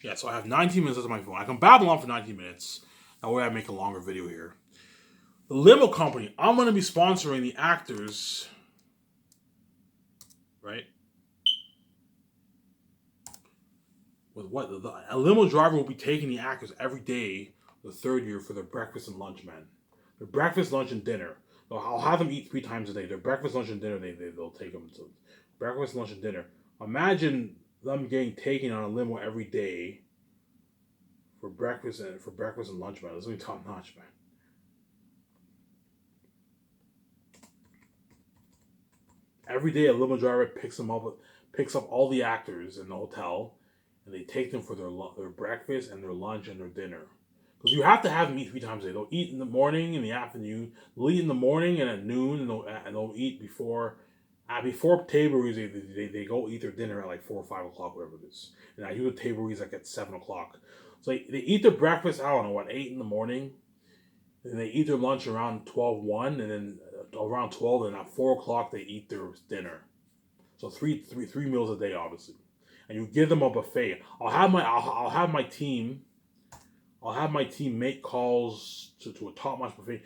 Yeah, so I have 19 minutes left on my phone. I can babble on for 19 minutes. That way I make a longer video here. The limo company, I'm going to be sponsoring the actors, right? With what? A limo driver will be taking the actors every day the third year for their breakfast and lunch, man. Their breakfast, lunch, and dinner. So I'll have them eat 3 times a day. Their breakfast, lunch, and dinner, they'll take them to breakfast, lunch, and dinner. Imagine them getting taken on a limo every day for breakfast and lunch, man. This is gonna be top notch, man. Every day, a limo driver picks up all the actors in the hotel, and they take them for their breakfast and their lunch and their dinner. Because you have to have them eat 3 times a day. They'll eat in the morning, in the afternoon. They'll eat in the morning and at noon, and they'll eat before table reads. They go eat their dinner at like 4 or 5 o'clock, whatever it is. And I usually table reads like at 7 o'clock. So they eat their breakfast, I don't know, what, 8 in the morning. And they eat their lunch around 12:01, and then around 12, and at 4 o'clock they eat their dinner. So three meals a day, obviously. And you give them a buffet. I'll have my team make calls to a top-notch buffet.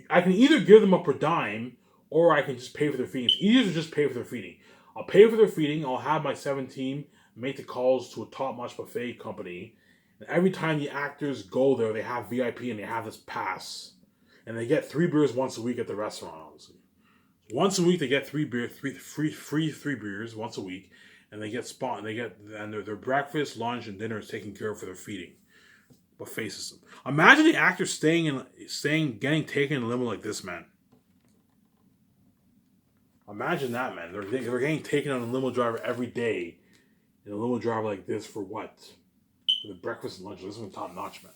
I can either give them up per dime, or I can just pay for their feeding. It's easier to just pay for their feeding. I'll pay for their feeding. I'll have my 7 team make the calls to a top-notch buffet company. And every time the actors go there, they have VIP and they have this pass. And they get 3 beers once a week at the restaurant, obviously. Once a week they get 3 beers once a week. And they get their breakfast, lunch, and dinner is taken care of for their feeding. Buffet system. Imagine the actors getting taken in a limo like this, man. Imagine that, man. They're getting taken on a limo driver every day. In a limo driver like this for what? For the breakfast and lunch. This one's top notch, man.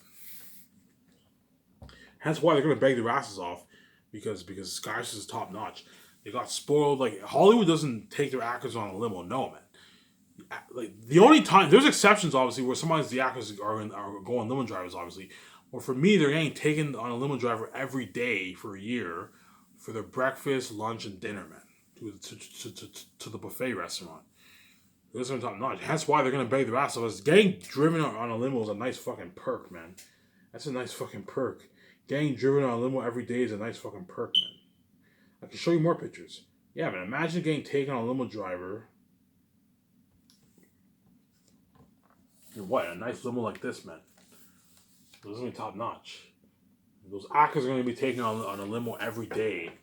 Hence why they're gonna beg their asses off, because Skywest is top notch. They got spoiled. Like, Hollywood doesn't take their actors on a limo, no, man. Like, the only time, there's exceptions obviously where sometimes the actors are going limo drivers, obviously. But for me, they're getting taken on a limo driver every day for a year for their breakfast, lunch, and dinner, man. To the buffet restaurant. This is top notch. That's why they're gonna beg their ass off. Getting driven on a limo is a nice fucking perk, man. That's a nice fucking perk. Getting driven on a limo every day is a nice fucking perk, man. I can show you more pictures. Yeah, man. Imagine getting taken on a limo driver. And what? A nice limo like this, man. This is gonna be top notch. Those actors are gonna be taken on a limo every day.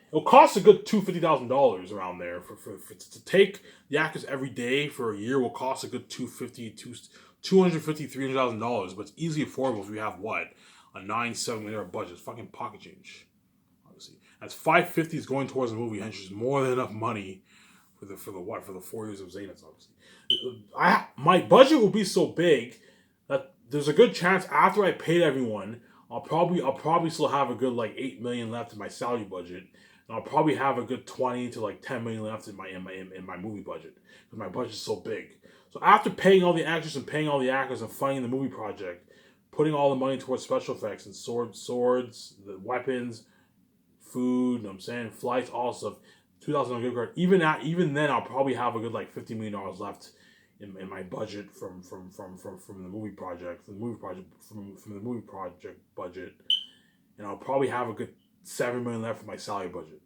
It'll cost a good $250,000 around there to take the actors every day for a year. Will cost a good $300,000, but it's easily affordable if you have what, a $9-7 million budget. It's fucking pocket change, obviously. That's $550 is going towards the movie, and it's more than enough money for the 4 years of Xanus, obviously. My budget will be so big that there's a good chance after I paid everyone, I'll probably still have a good like $8 million left in my salary budget. And I'll probably have a good 20 to like 10 million left in my movie budget, because my budget's so big. So after paying all the actors and paying all the actors and funding the movie project, putting all the money towards special effects and swords, the weapons, food, you know what I'm saying, flights, all stuff, $2,000 gift card. Even then, I'll probably have a good like $50 million left in my budget from the movie project, from the movie project budget, and I'll probably have a good $7 million left for my salary budget,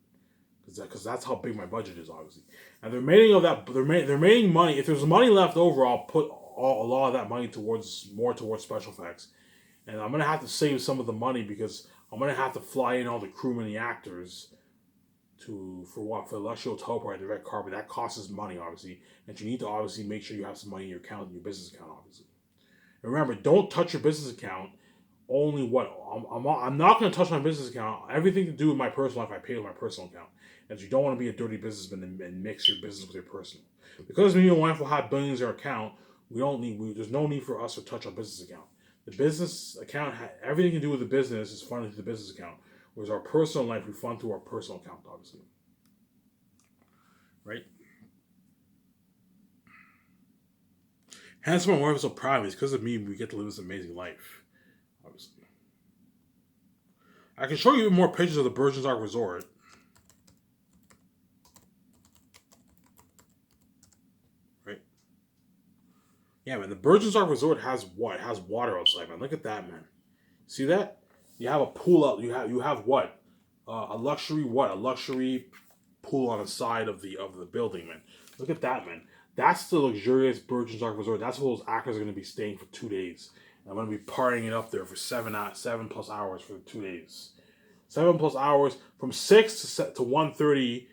because that's how big my budget is, obviously. And the remaining money, if there's money left over, I'll put a lot of that money towards special effects. And I'm gonna have to save some of the money, because I'm gonna have to fly in all the crewmen and the actors for the luxury hotel party, the red carpet. That costs money, obviously, and you need to obviously make sure you have some money in your account, in your business account, obviously. And remember, don't touch your business account. Only what I'm not going to touch my business account. Everything to do with my personal life, I pay with my personal account. As you don't want to be a dirty businessman and mix your business with your personal. Because me and my wife will have billions in our account, there's no need for us to touch our business account. The business account, everything to do with the business is funded through the business account, whereas our personal life we fund through our personal account, obviously. Right? Hence why my wife is so proud of me. It's because of me we get to live this amazing life. Obviously. I can show you more pictures of the Burgeons Resort. Right? Yeah, man. The Burgeons Resort has what? It has water outside, man. Look at that, man. See that? You have a pool out. You have what? A luxury what? A luxury pool on the side of the building, man. Look at that, man. That's the luxurious Burgeons Resort. That's where those actors are going to be staying for 2 days. And I'm going to be partying it up there for 7+ hours for the 2 days. 7+ hours from 6 to 1:30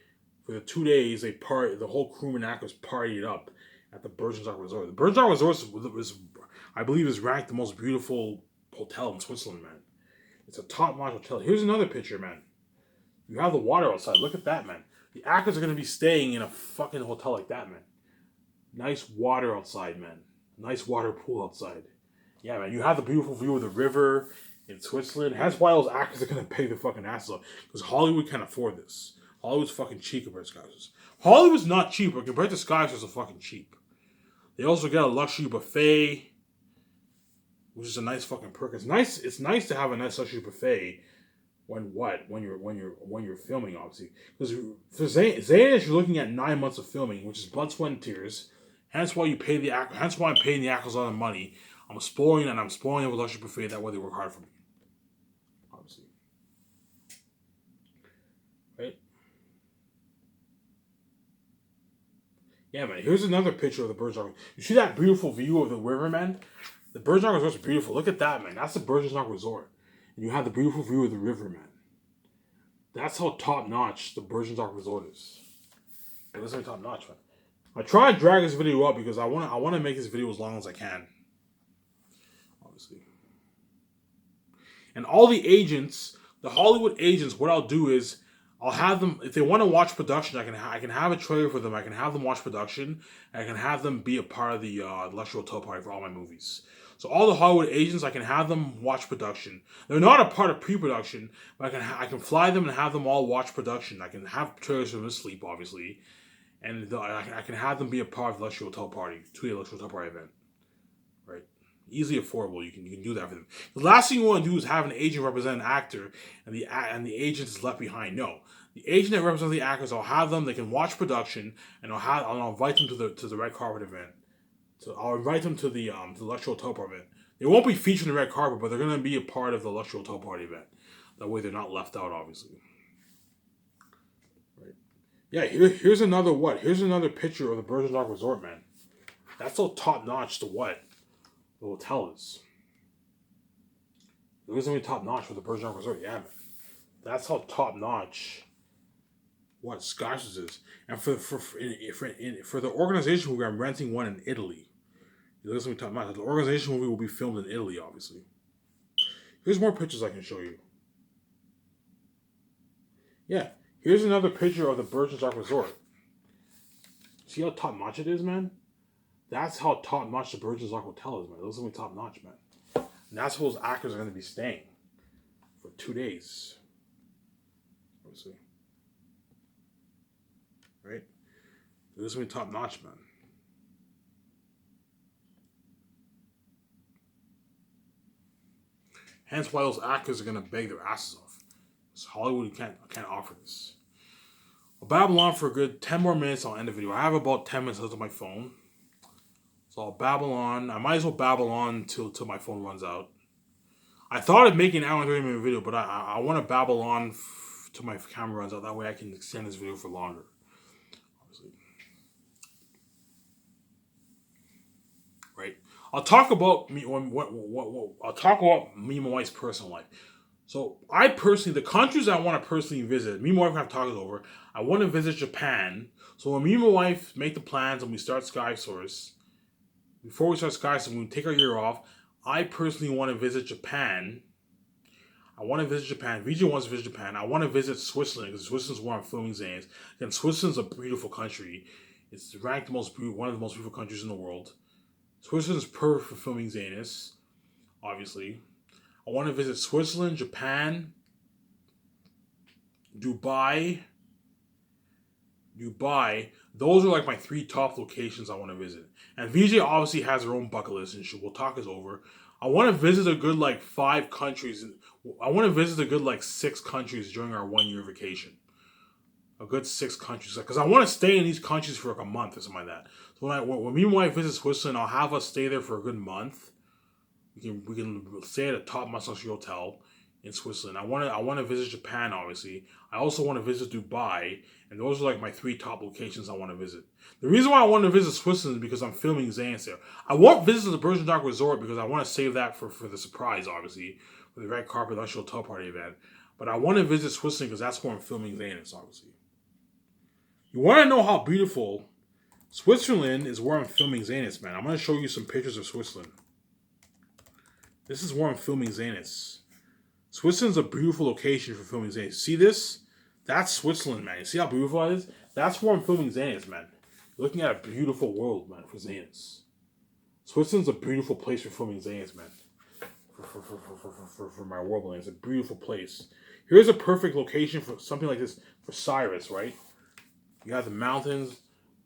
for the 2 days. They party. The whole crewman actors party it up at the Burgeons Resort. The Burgeons Resort I believe, is ranked the most beautiful hotel in Switzerland, man. It's a top-notch hotel. Here's another picture, man. You have the water outside. Look at that, man. The actors are going to be staying in a fucking hotel like that, man. Nice water outside, man. Nice water pool outside. Yeah, man. You have the beautiful view of the river in Switzerland. That's why those actors are going to pay the fucking ass off. Because Hollywood can't afford this. Hollywood's fucking cheap compared to Skyscrapers. Hollywood's not cheap, but compared to Skyscrapers, it's fucking cheap. They also get a luxury buffet, which is a nice fucking perk. It's nice to have a nice luxury buffet when you're filming, obviously. Because for Xanus, you're looking at 9 months of filming, which is blood, sweat, and tears. Hence why you pay the actor. Hence why I'm paying the actors a lot of money. I'm spoiling them with a luxury buffet. That way they work hard for me. Obviously, right? Yeah, man. Here's another picture of the Burgeons. You see that beautiful view of the river, man? The Burgeons Resort is beautiful. Look at that, man. That's the Burgeons Resort. And you have the beautiful view of the river, man. That's how top-notch the Burgeons Resort is. That's how top-notch, man. I try to drag this video up because I want to make this video as long as I can. Obviously. And all the agents, the Hollywood agents, what I'll do is I'll have them, if they want to watch production, I can have a trailer for them. I can have them watch production. I can have them be a part of the luxury hotel party for all my movies. So all the Hollywood agents, I can have them watch production. They're not a part of pre-production, but I can fly them and have them all watch production. I can have trailers for them to sleep, obviously, and I can have them be a part of the luxury hotel party, 2-day luxury hotel party event. Right, easily affordable. You can do that for them. The last thing you want to do is have an agent represent an actor, and the agent is left behind. No, the agent that represents the actors, I'll have them. They can watch production, and I'll invite them to the red carpet event. So I'll invite them to the luxury hotel party event. They won't be featured in the red carpet, but they're going to be a part of the luxury hotel party event. That way they're not left out, obviously. Right? Yeah, here's another what? Here's another picture of the Burgeons Resort, man. That's so top-notch to what the hotel is. It was going to be top-notch for the Burgeons Resort. Yeah, man. That's how top-notch what Scotches is. And for the organization movie, I'm renting one in Italy. This is what we're talking about. The organization movie will be filmed in Italy, obviously. Here's more pictures I can show you. Yeah, here's another picture of the Burgeons Resort. See how top-notch it is, man? That's how top-notch the Burgeons Hotel is, man. Those are going to be top-notch, man. And that's where those actors are going to be staying for 2 days. Obviously. Right? This is going to be top-notch, man. Hence why those actors are going to beg their asses off. Because Hollywood can't offer this. I'll babble on for a good 10 more minutes. I'll end the video. I have about 10 minutes left on my phone. So I'll babble on. I might as well babble on till my phone runs out. I thought of making an hour and 30-minute video, but I want to babble on till my camera runs out. That way I can extend this video for longer. Obviously. Right? I'll talk about me and my wife's personal life. So I personally, the countries I want to personally visit, me and my wife have talked over. I want to visit Japan. So when me and my wife make the plans and we start SkySource, before we start SkySource, when we take our year off, I personally want to visit Japan. I want to visit Japan. VJ wants to visit Japan. I want to visit Switzerland because Switzerland's where I'm filming Xanus. And Switzerland's a beautiful country. It's ranked one of the most beautiful countries in the world. Switzerland's perfect for filming Xanus, obviously. I want to visit Switzerland, Japan, Dubai. Those are like my 3 top locations I want to visit. And VJ obviously has her own bucket list, and we'll talk this over. I want to visit a good 5 countries. I want to visit a good 6 countries during our 1-year vacation. A good 6 countries, because I want to stay in these countries for like a month or something like that. So when me and my wife visit Switzerland, I'll have us stay there for a good month. We can stay at a top notch hotel in Switzerland. I want to visit Japan, obviously. I also want to visit Dubai, and those are like my 3 top locations I want to visit. The reason why I want to visit Switzerland is because I'm filming Xanus there. I won't visit the Burgeons Resort because I want to save that for the surprise, obviously, for the red carpet luxury hotel party event. But I want to visit Switzerland because that's where I'm filming Xanus, obviously. You want to know how beautiful Switzerland is? Where I'm filming Xanus, man. I'm going to show you some pictures of Switzerland. This is where I'm filming Xanus. Switzerland's a beautiful location for filming Xanus. See this? That's Switzerland, man. You see how beautiful it is? That's where I'm filming Xanus, man. You're looking at a beautiful world, man, for Xanus. Switzerland's a beautiful place for filming Xanus, man. For my world, man. It's a beautiful place. Here's a perfect location for something like this for Cyrus, right? You have the mountains.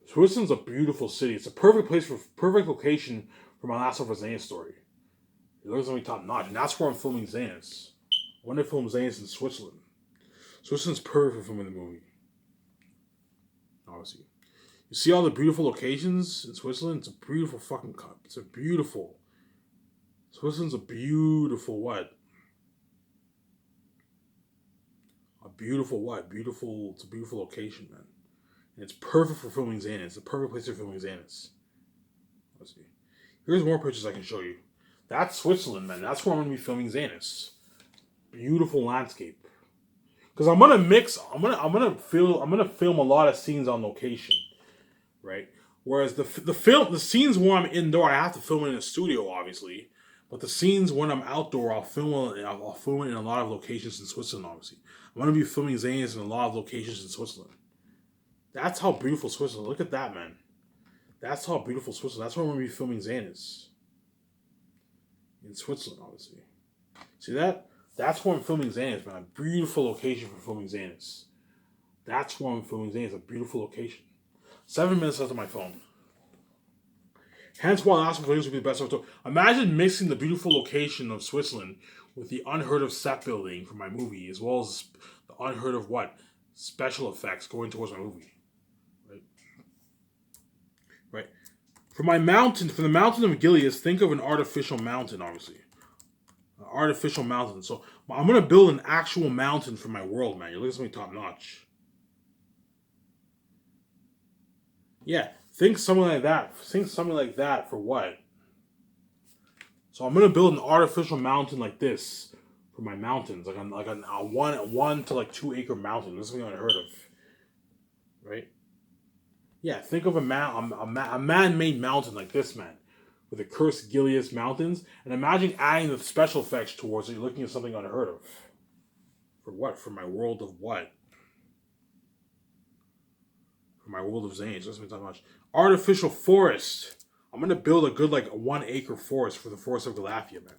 Switzerland's a beautiful city. It's a perfect location for my last over Xanus story. It looks like top notch, and that's where I'm filming Xanus. I want to film Xanus in Switzerland. Switzerland's perfect for filming the movie. Obviously. You see all the beautiful locations in Switzerland? It's a beautiful fucking cup. It's a beautiful. Switzerland's a beautiful what? A beautiful what? Beautiful. It's a beautiful location, man. And it's perfect for filming Xanus. It's a perfect place for filming Xanus. Let's see. Here's more pictures I can show you. That's Switzerland, man. That's where I'm going to be filming Xanus. Beautiful landscape. Because I'm gonna film a lot of scenes on location, right? Whereas the scenes where I'm indoor, I have to film it in a studio, obviously. But the scenes when I'm outdoor, I'll film it in a lot of locations in Switzerland, obviously. I'm gonna be filming Xanus in a lot of locations in Switzerland. That's how beautiful Switzerland. Look at that, man. That's how beautiful Switzerland. That's where I'm gonna be filming Xanus. In Switzerland, obviously. See that? That's where I'm filming Xanus, man. A beautiful location for filming Xanus. That's where I'm filming Xanus. A beautiful location. 7 minutes left on my phone. Hence why last one would be the best photo. Imagine mixing the beautiful location of Switzerland with the unheard of set building for my movie, as well as the unheard of what? Special effects going towards my movie. Right? For the mountain of Gilead, think of an artificial mountain, obviously. An artificial mountain. So I'm going to build an actual mountain for my world, man. You're looking at something top notch. Yeah, think something like that. Think something like that for what? So I'm going to build an artificial mountain like this for my mountains. Like a 1 to 2 acre mountain. This is something unheard of. Right? Yeah, think of a man-made mountain like this, man, with the cursed Gilead mountains, and imagine adding the special effects towards it. You're looking at something unheard of. For what? For my world of what? For my world of Xanus. Let's talk much. Artificial forest. I'm gonna build a good 1 acre forest for the forest of Galathia, man.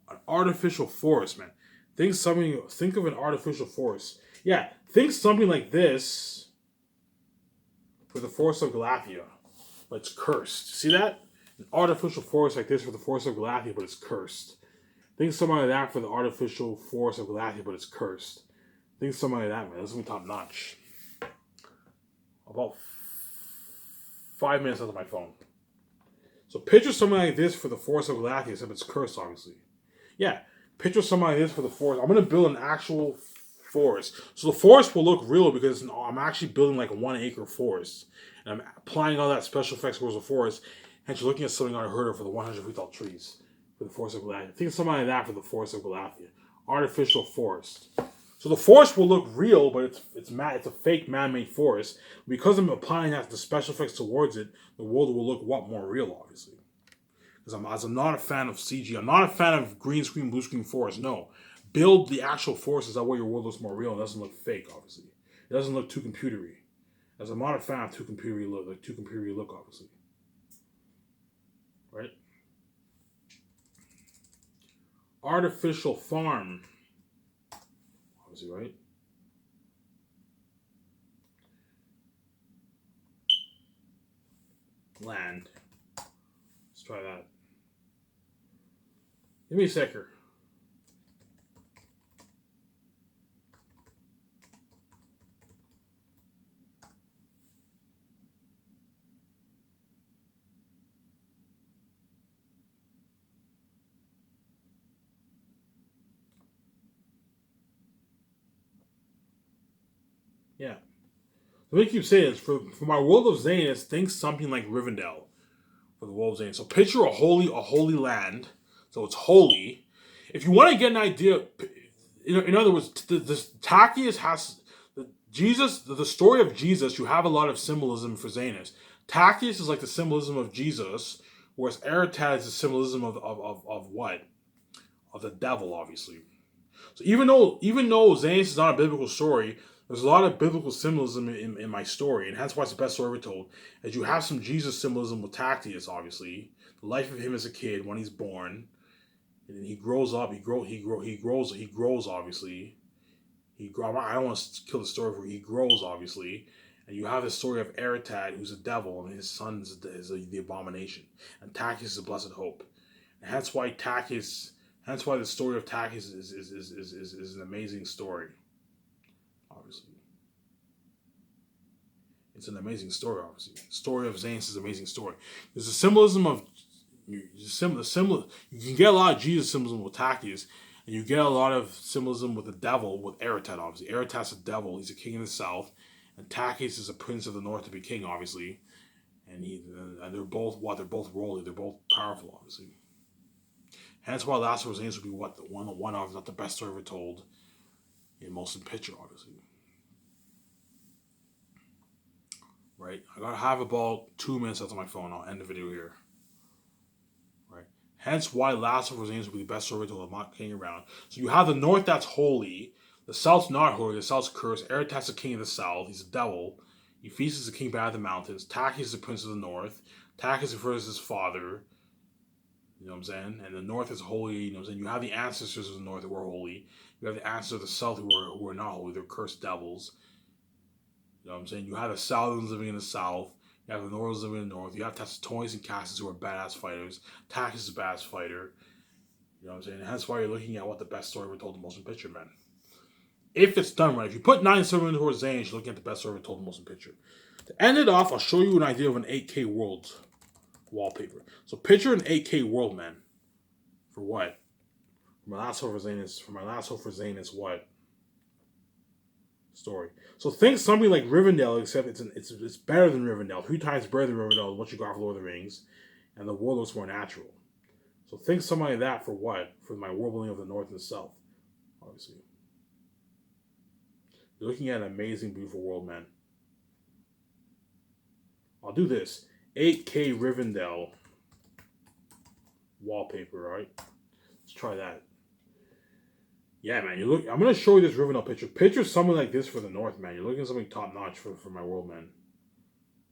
An artificial forest, man. Think of an artificial forest. Yeah, think something like this. For the forest of Galathia, but it's cursed. See that? An artificial forest like this for the forest of Galathia, but it's cursed. Think something like that for the artificial forest of Galathia, but it's cursed. Think something like that, man. This is gonna be top notch. About 5 minutes onto my phone. So picture something like this for the forest of Galathia, except it's cursed, obviously. Yeah, picture something like this for the forest. I'm gonna build an actual forest. So the forest will look real because I'm actually building a 1 acre forest. And I'm applying all that special effects towards the forest. And you're looking at something unheard of for the 100 feet tall trees for the forest of Galathia. Think of something like that for the forest of Galathia. Artificial forest. So the forest will look real, but it's a fake man-made forest. Because I'm applying the special effects towards it, the world will look more real, obviously. Because I'm not a fan of CG. I'm not a fan of green screen, blue screen forest. No. Build the actual forests. That way your world looks more real. It doesn't look fake, obviously. It doesn't look too computery. As I'm not a fan of too computery look, obviously. Right? Artificial farm. Obviously, right? Land. Let's try that. Give me a second. Yeah. Let me keep saying this. For my world of Xanus, think something like Rivendell for the world of Xanus. So picture a holy land. So it's holy. If you want to get an idea, in other words, this Tacitus has the story of Jesus. You have a lot of symbolism for Xanus. Tacitus is like the symbolism of Jesus, whereas Eretad is the symbolism of what? Of the devil, obviously. So even though Xanus is not a biblical story, there's a lot of biblical symbolism in my story, and that's why it's the best story ever told. As you have some Jesus symbolism with Tacitus, obviously, the life of him as a kid when he's born, and then he grows up. He grows. Obviously, I don't want to kill the story where he grows. Obviously, and you have the story of Eretad, who's a devil, and his son is the abomination, and Tacitus is the blessed hope, and that's why Tacitus. That's why the story of Tacitus is an amazing story. Obviously, it's an amazing story. Obviously, the story of Xanus is an amazing story. There's a symbolism of the symbol. You can get a lot of Jesus symbolism with Tacitus, and you get a lot of symbolism with the devil with Eretad. Obviously, Eretad's a devil. He's a king in the south, and Tacitus is a prince of the north to be king. Obviously, and they're both what? They're both worldly. They're both powerful. Obviously. And that's why Last of Us would be what the one of, not the best story ever told in motion picture, obviously. Right? I gotta have about 2 minutes left on my phone. I'll end the video here. Right? Hence why Last of Us would be the best story ever told. I'm not kidding around. So you have the north that's holy, the south's not holy, the south's cursed. Eretad's the king of the south, he's a devil. Ephesus is the king back of the mountains. Tacitus is the prince of the north. Tacitus refers to his father. You know what I'm saying? And the north is holy. You know what I'm saying? You have the ancestors of the north who are holy. You have the ancestors of the south who are not holy. They're cursed devils. You know what I'm saying? You have the Southerners living in the south. You have the Northerners living in the north. You have Tacitonians and Cassius who are badass fighters. Tacitus is a badass fighter. You know what I'm saying? And that's why you're looking at what the best story ever told in motion picture, man. If it's done right. If you put 9 7 towards Xanus, you're looking at the best story ever told in motion picture. To end it off, I'll show you an idea of an 8K world wallpaper. So picture an 8K world, man. For what? For my last hope for Xanus, what? Story. So think something like Rivendell, except it's better than Rivendell. 3 times better than Rivendell, what you got for Lord of the Rings. And the world looks more natural. So think something like that for what? For my world building of the north and the south. Obviously. You're looking at an amazing, beautiful world, man. I'll do this. 8K Rivendell wallpaper, right? Let's try that. Yeah, man. I'm gonna show you this Rivendell picture. Picture something like this for the north, man. You're looking at something top notch for my world, man.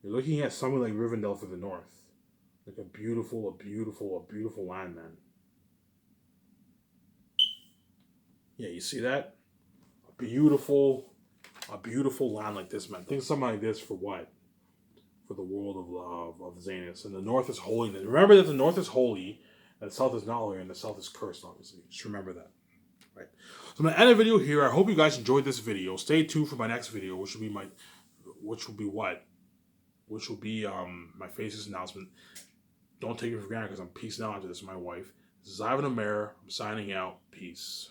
You're looking at something like Rivendell for the north, like a beautiful land, man. Yeah, you see that? A beautiful land like this, man. Think something like this for what? For the world of Xanus. And the north is holy. Remember that the north is holy, and the south is not holy, and the south is cursed, obviously. Just remember that. Right. So I'm going to end the video here. I hope you guys enjoyed this video. Stay tuned for my next video, which will be my faces announcement. Don't take it for granted because I'm peacing out after this with my wife. This is Ivan Amir. I'm signing out. Peace.